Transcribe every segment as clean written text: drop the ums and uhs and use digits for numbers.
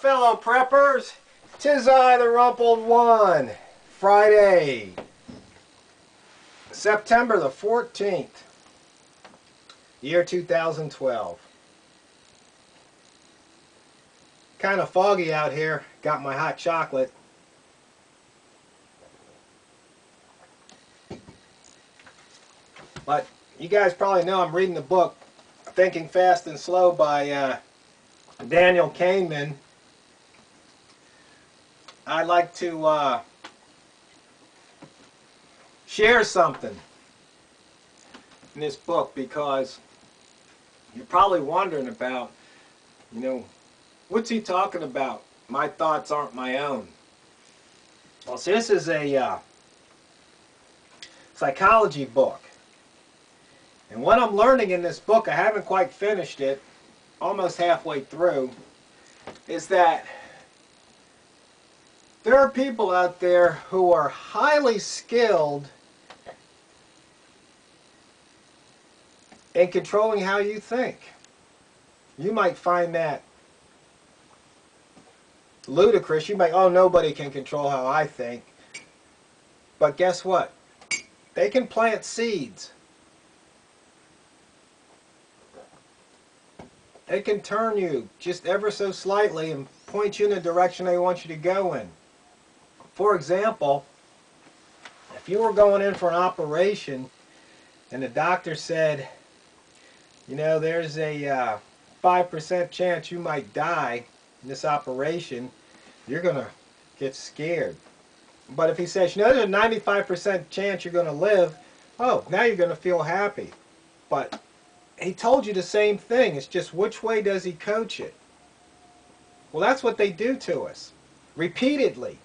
fellow preppers. 'Tis I, the Rumpled One. Friday, September the 14th, year 2012. Kind of foggy out here. Got my hot chocolate. But you guys probably know I'm reading the book Thinking Fast and Slow by Daniel Kahneman. I'd like to share something in this book because you're probably wondering about, what's he talking about? My thoughts aren't my own. Well, see, this is a psychology book. And what I'm learning in this book, I haven't quite finished it, almost halfway through, is that there are people out there who are highly skilled in controlling how you think. You might find that ludicrous. You might, oh, nobody can control how I think. But guess what? They can plant seeds. They can turn you just ever so slightly and point you in the direction they want you to go in. For example, if you were going in for an operation and the doctor said, there's a 5% chance you might die in this operation, you're going to get scared. But if he says, there's a 95% chance you're going to live, oh, now you're going to feel happy. But he told you the same thing. It's just which way does he coach it? Well, that's what they do to us, repeatedly.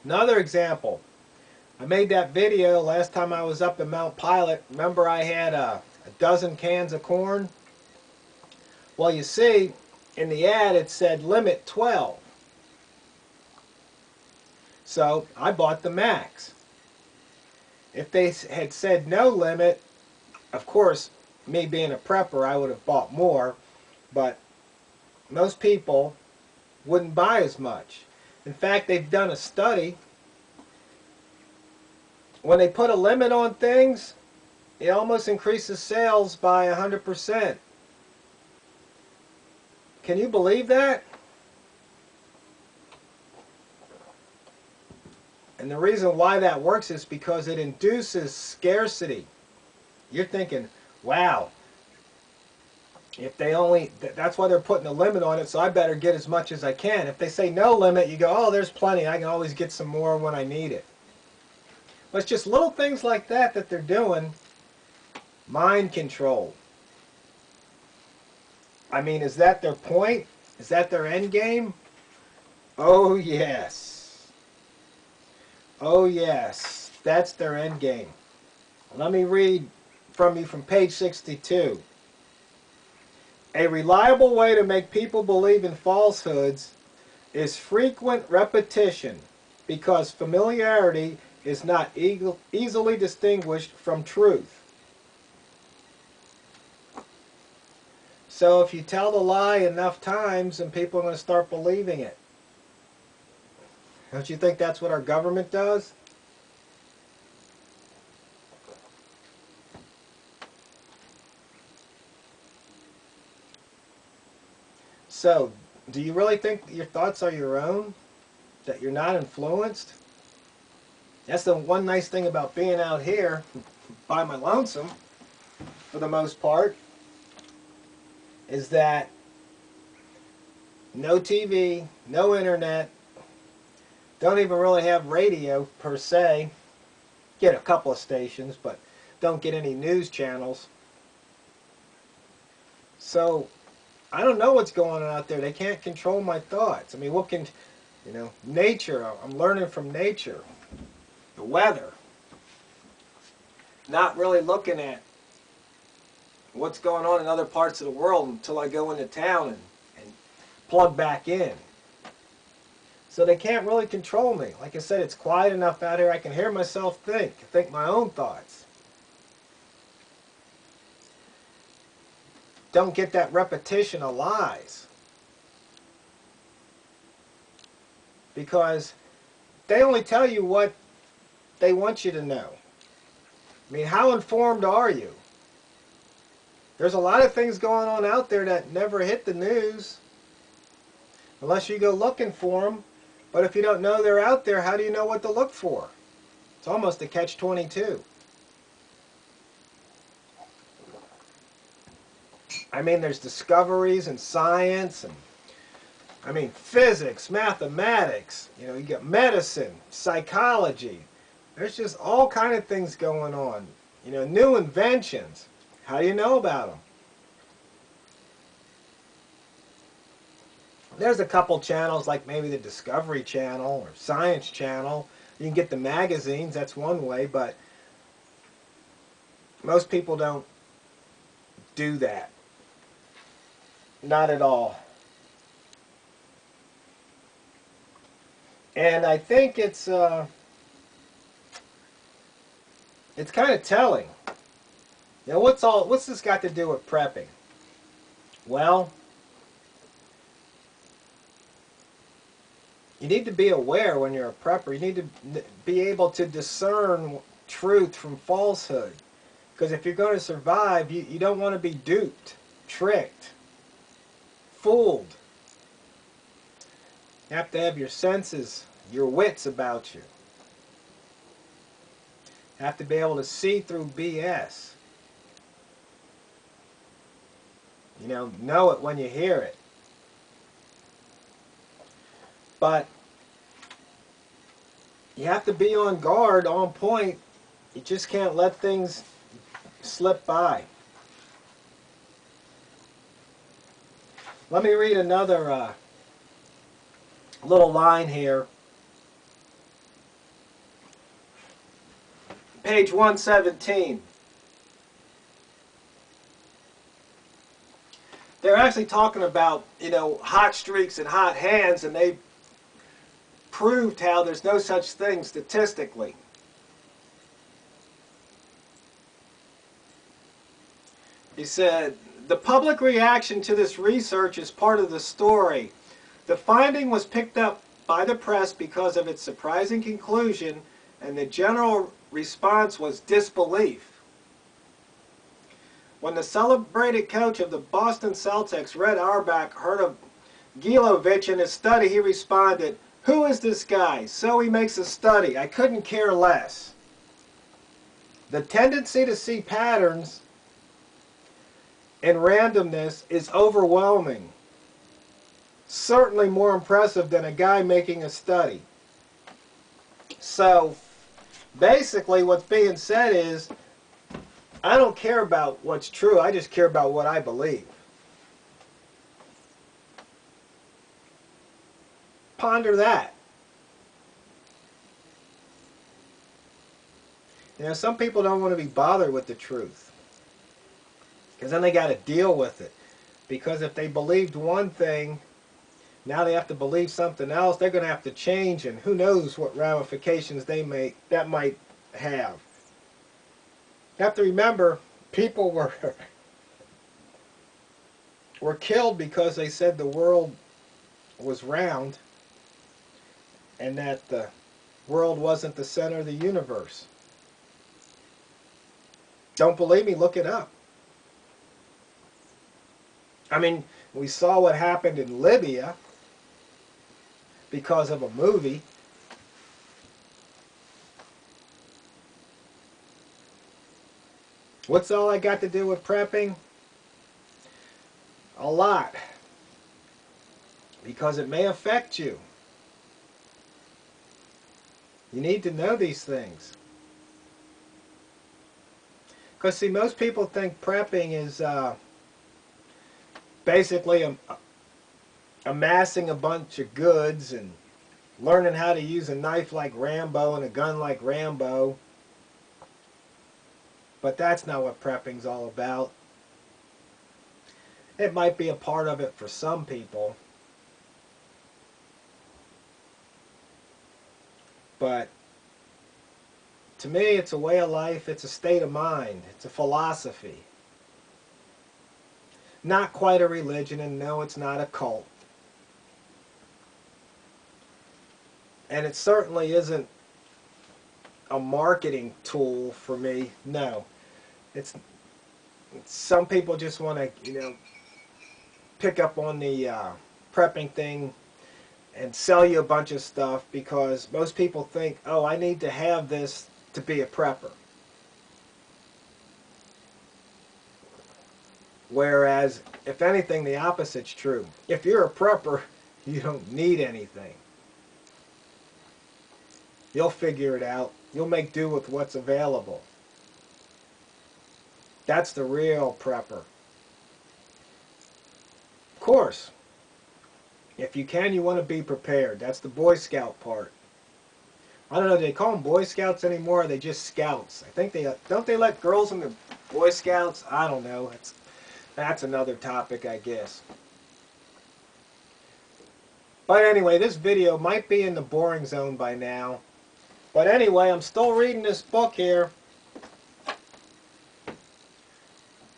Another example. I made that video last time I was up in Mount Pilot. Remember I had a dozen cans of corn? Well, you see, in the ad it said limit 12. So I bought the max. If they had said no limit, of course, me being a prepper, I would have bought more, but most people wouldn't buy as much. In fact, they've done a study. When they put a limit on things, it almost increases sales by 100%. Can you believe that? And the reason why that works is because it induces scarcity. You're thinking, wow, if they only, that's why they're putting a limit on it, so I better get as much as I can. If they say no limit, you go, oh, there's plenty. I can always get some more when I need it. But it's just little things like that that they're doing. Mind control. I mean, is that their point? Is that their end game? Oh, yes. Oh, yes. That's their end game. Let me read from page 62. A reliable way to make people believe in falsehoods is frequent repetition, because familiarity is not easily distinguished from truth. So if you tell the lie enough times, then people are going to start believing it. Don't you think that's what our government does? So, do you really think that your thoughts are your own? That you're not influenced? That's the one nice thing about being out here by my lonesome, for the most part, is that no TV, no internet, don't even really have radio per se. Get a couple of stations, but don't get any news channels. So, I don't know what's going on out there. They can't control my thoughts. I mean, what can, nature, I'm learning from nature. The weather. Not really looking at what's going on in other parts of the world until I go into town and plug back in. So they can't really control me. Like I said, it's quiet enough out here I can hear myself think my own thoughts. don't get that repetition of lies. because they only tell you what they want you to know. I mean, how informed are you? There's a lot of things going on out there that never hit the news unless you go looking for them. But if you don't know they're out there, how do you know what to look for? It's almost a catch-22. I mean, there's discoveries in science, and I mean, physics, mathematics, you know, you got medicine, psychology. There's just all kind of things going on. You know, new inventions. How do you know about them? There's a couple channels like maybe the Discovery Channel or Science Channel. You can get the magazines, that's one way, but most people don't do that. Not at all. And I think it's kind of telling. You know, what's this got to do with prepping? Well, you need to be aware when you're a prepper. You need to be able to discern truth from falsehood. Because if you're going to survive, you don't want to be duped, tricked, fooled. You have to have your senses, your wits about you. You have to be able to see through BS. You know it when you hear it. But you have to be on guard, on point. You just can't let things slip by. Let me read another little line here. Page 117. They're actually talking about, you know, hot streaks and hot hands, and they proved how there's no such thing statistically. He said, the public reaction to this research is part of the story. The finding was picked up by the press because of its surprising conclusion, and the general response was disbelief. When the celebrated coach of the Boston Celtics, Red Auerbach, heard of Gilovich and his study, he responded, "Who is this guy? So he makes a study. I couldn't care less." The tendency to see patterns and randomness is overwhelming. Certainly more impressive than a guy making a study. So, basically what's being said is, I don't care about what's true, I just care about what I believe. Ponder that. You know, some people don't want to be bothered with the truth, because then they got to deal with it. Because if they believed one thing, now they have to believe something else. They're going to have to change, and who knows what ramifications that might have. You have to remember, people were killed because they said the world was round and that the world wasn't the center of the universe. Don't believe me? Look it up. I mean, we saw what happened in Libya because of a movie. What's all that got to do with prepping? A lot. Because it may affect you. You need to know these things. Because, see, most people think prepping is basically amassing a bunch of goods and learning how to use a knife like Rambo and a gun like Rambo. But that's not what prepping's all about. It might be a part of it for some people. But to me, it's a way of life, it's a state of mind, it's a philosophy. Not quite a religion, and no, it's not a cult. And it certainly isn't a marketing tool for me. No. It's some people just want to, pick up on the prepping thing and sell you a bunch of stuff because most people think, oh, I need to have this to be a prepper. Whereas, if anything, the opposite's true. If you're a prepper, you don't need anything. You'll figure it out. You'll make do with what's available. That's the real prepper. Of course, if you can, you want to be prepared. That's the Boy Scout part. I don't know, do they call them Boy Scouts anymore, or are they just Scouts? I think don't they let girls in the Boy Scouts? I don't know. That's another topic, I guess. But anyway, this video might be in the boring zone by now. But anyway, I'm still reading this book here,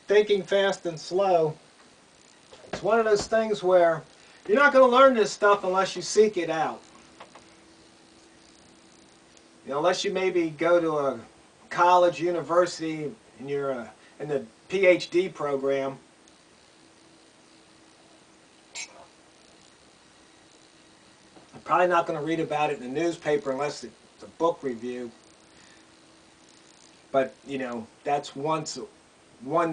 Thinking Fast and Slow. It's one of those things where you're not going to learn this stuff unless you seek it out. Unless you maybe go to a college, university, and you're in the PhD program. I'm probably not going to read about it in the newspaper unless it's a book review. But, that's one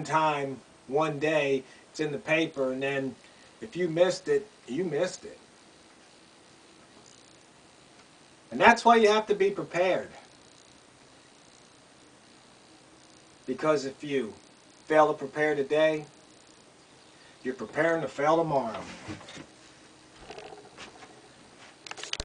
time, one day, it's in the paper, and then if you missed it, you missed it. And that's why you have to be prepared. Because if you fail to prepare today, you're preparing to fail tomorrow.